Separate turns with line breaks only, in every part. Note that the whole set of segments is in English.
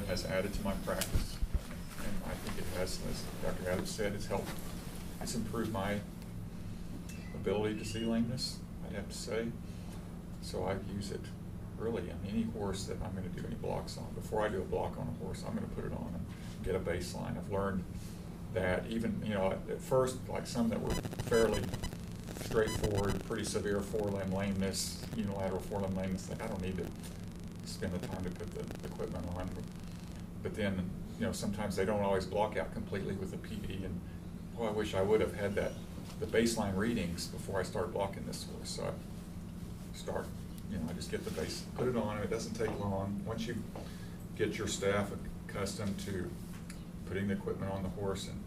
it has added to my practice, and I think it has, as Dr. Adams said, it's improved my ability to see lameness, I'd have to say. So I use it really on any horse that I'm going to do any blocks on. Before I do a block on a horse, I'm going to put it on and get a baseline. I've learned that even, at first, like some that were fairly straightforward, pretty severe forelimb lameness, unilateral forelimb lameness, like I don't need to spend the time to put the equipment on. But then, sometimes they don't always block out completely with the PD, and I wish I would have had the baseline readings before I start blocking this horse. So I start, I just get the base, put it on, and it doesn't take long. Once you get your staff accustomed to putting the equipment on the horse and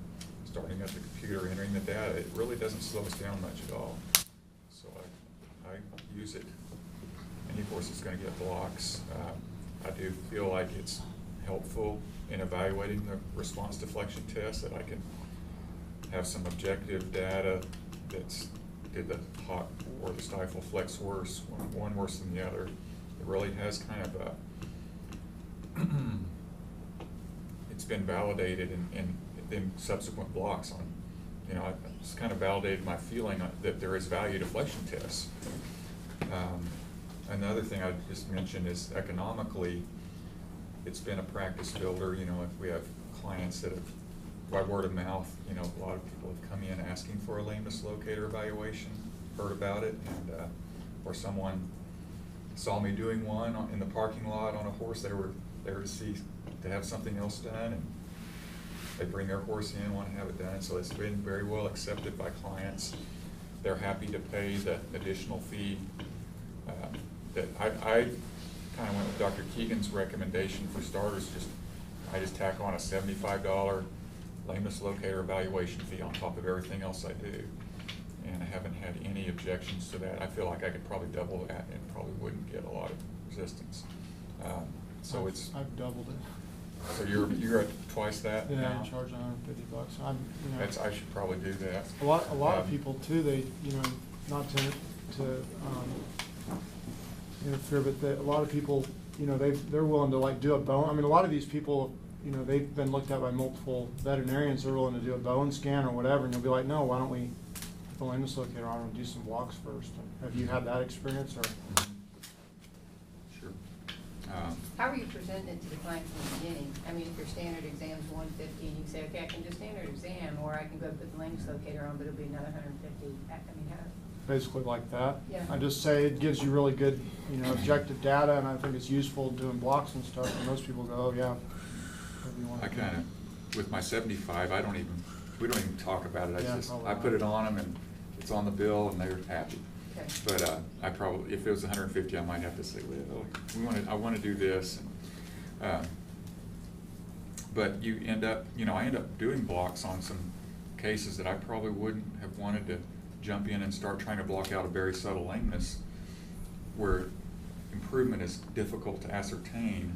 starting at the computer, entering the data, it really doesn't slow us down much at all. So I use it. Any horse is going to get blocks. I do feel like it's helpful in evaluating the response deflection test, that I can have some objective data that's did the hot or the stifle flex worse, one worse than the other. It really has kind of it's been validated in subsequent blocks on, it's kind of validated my feeling that there is value to flexion tests. Another thing I just mentioned is economically, it's been a practice builder. If we have clients that have, by word of mouth, a lot of people have come in asking for a lameness locator evaluation, heard about it, and or someone saw me doing one in the parking lot on a horse they were there to have something else done, and they bring their horse in, want to have it done. So it's been very well accepted by clients. They're happy to pay the additional fee. That I kind of went with Dr. Keegan's recommendation for starters. I just tack on a $75 lameness locator evaluation fee on top of everything else I do, and I haven't had any objections to that. I feel like I could probably double that and probably wouldn't get a lot of resistance. So
I've doubled it.
So you're at twice that
yeah,
now?
I charge $150.
I should probably do that.
A lot of people too. They not to interfere, but a lot of people they're willing to do a bone. I mean, a lot of these people they've been looked at by multiple veterinarians. They're willing to do a bone scan or whatever, and you'll be like, no, why don't we put the lameness locator on and do some blocks first? Have you had that experience or?
Sure.
How are you presenting it to the client from the beginning? I mean, if your standard exam's $150, and you say, okay, I can do standard exam, or I can go put the lameness locator on, but it'll be another $150. I mean, how?
Basically like that.
Yeah.
I just say it gives you really good, objective data, and I think it's useful doing blocks and stuff. And most people go, oh yeah.
I kind of, with my 75, we don't even talk about it. I put it on them, and it's on the bill, and they're happy.
Okay.
But I probably, if it was 150, I might have to say, well, I want to do this. But you end up, I end up doing blocks on some cases that I probably wouldn't have wanted to jump in and start trying to block out a very subtle lameness, where improvement is difficult to ascertain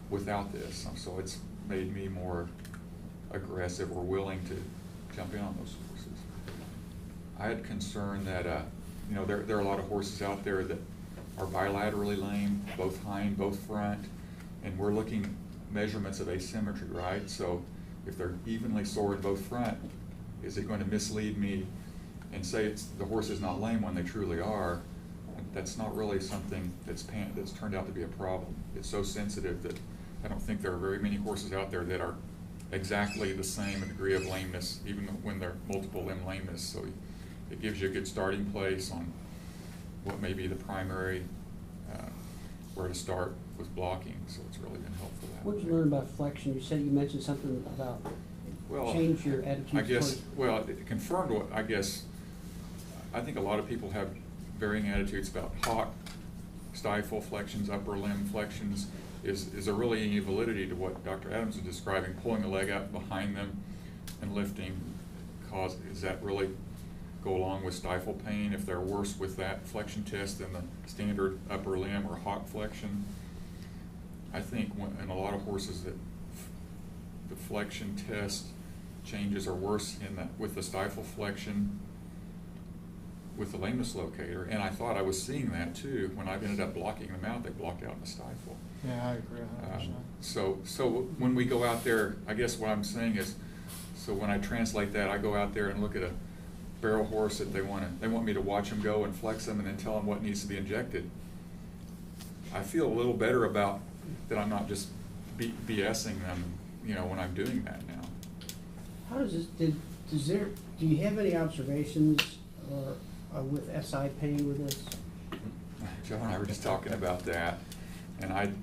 without this. So it's made me more aggressive or willing to jump in on those horses. I had concern that there are a lot of horses out there that are bilaterally lame, both hind, both front, and we're looking measurements of asymmetry, right? So if they're evenly sore in both front, is it going to mislead me and say the horse is not lame when they truly are? That's not really something that's turned out to be a problem. It's so sensitive that I don't think there are very many horses out there that are exactly the same degree of lameness, even when they're multiple limb lameness. So it gives you a good starting place on what may be the primary, where to start with blocking. So it's really been helpful.
What did you learn about flexion? You mentioned something about change your attitude.
I guess, it confirmed what I think a lot of people have varying attitudes about hawk, stifle flexions, upper limb flexions. Is there really any validity to what Dr. Adams is describing, pulling the leg out behind them and lifting? Does that really go along with stifle pain if they're worse with that flexion test than the standard upper limb or hawk flexion? I think in a lot of horses that the flexion test changes are worse with the stifle flexion, with the lameness locator, and I thought I was seeing that too. When I ended up blocking them out, they blocked out in the stifle.
Yeah, I agree 100%.
So when we go out there, I guess what I'm saying is, so when I translate that, I go out there and look at a barrel horse that they want me to watch them go and flex them and then tell them what needs to be injected. I feel a little better about that. I'm not just BSing them, you know, when I'm doing that now.
How does this, do you have any observations or with SI pain with this?
Joe and I were just talking about that, and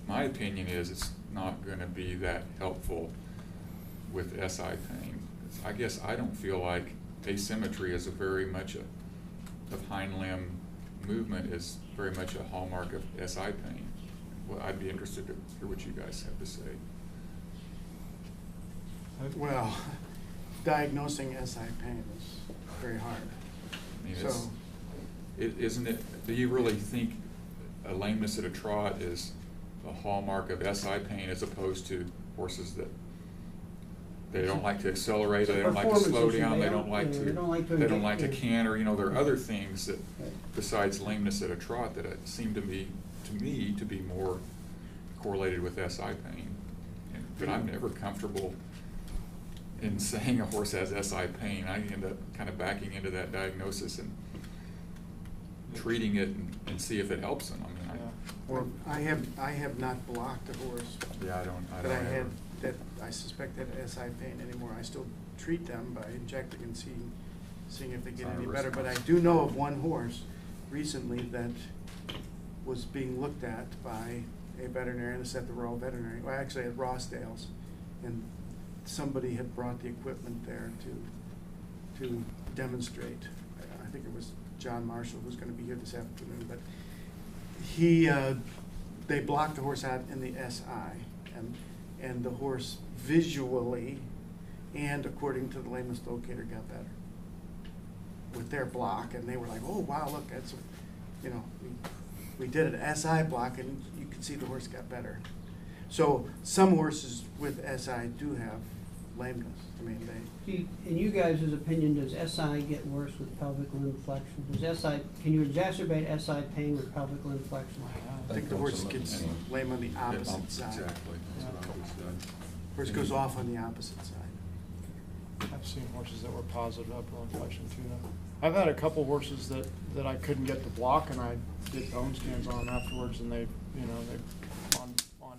my opinion is it's not going to be that helpful with SI pain. I guess I don't feel like asymmetry is very much of hind limb movement is very much a hallmark of SI pain. Well, I'd be interested to hear what you guys have to say.
Well, diagnosing SI pain is very hard.
I mean, isn't it? Do you really think a lameness at a trot is a hallmark of SI pain as opposed to horses that they don't like to accelerate, they don't like to slow down, they don't like to canter? You know, there are other things that, besides lameness at a trot, that seem to me to be more correlated with SI pain. But I'm never comfortable in saying a horse has SI pain. I end up kind of backing into that diagnosis and treating it and see if it helps them. I mean,
I have not blocked a horse.
Yeah, I don't
that I had
ever.
that I suspect had SI pain anymore. I still treat them by injecting and seeing if they get any better. But I do know of one horse recently that was being looked at by a veterinarian. It's at the Royal Veterinary, well, actually at Rossdale's, and somebody had brought the equipment there to demonstrate. I think it was John Marshall, who's going to be here this afternoon, but they blocked the horse out in the SI, and the horse visually and according to the lameness locator got better with their block, and they were like, oh wow, look, that's, you know, we did an SI block and you can see the horse got better. So some horses with SI do have lameness. I mean,
In you guys' opinion, does SI get worse with pelvic limb flexion? Can you exacerbate SI pain with pelvic limb flexion?
I think the horse gets lame on the opposite side.
Exactly. That's what I always said.
Horse goes off on the opposite side.
I've seen horses that were positive upper limb flexion too, though. I've had a couple horses that I couldn't get to block, and I did bone scans on them afterwards, and they on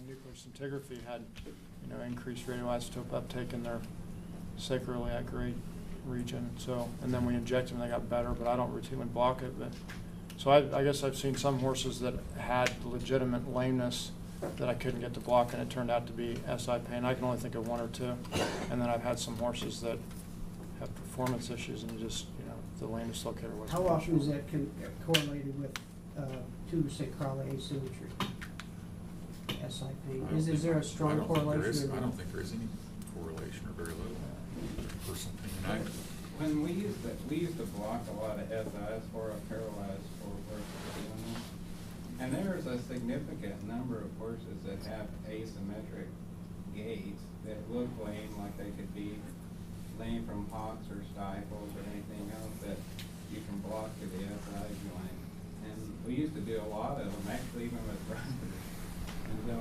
nuclear scintigraphy had, increased radioisotope uptake in their sacroiliac grade region. So, and then we injected them, they got better, but I don't routinely block it. But so I guess I've seen some horses that had legitimate lameness that I couldn't get to block, and it turned out to be SI pain. I can only think of one or two. And then I've had some horses that have performance issues, and just, the lameness locator wasn't.
How often is that correlated with tuber sacral asymmetry? SI pain. Is there a strong correlation?
I don't think there is any correlation, or very little. Personal opinion.
When we used to block a lot of SIs for a paralyzed horse, and there is a significant number of horses that have asymmetric gaits that look lame, like they could be lame from hocks or stifles or anything else that you can block to the SI joint. And we used to do a lot of them, actually even with runners. And so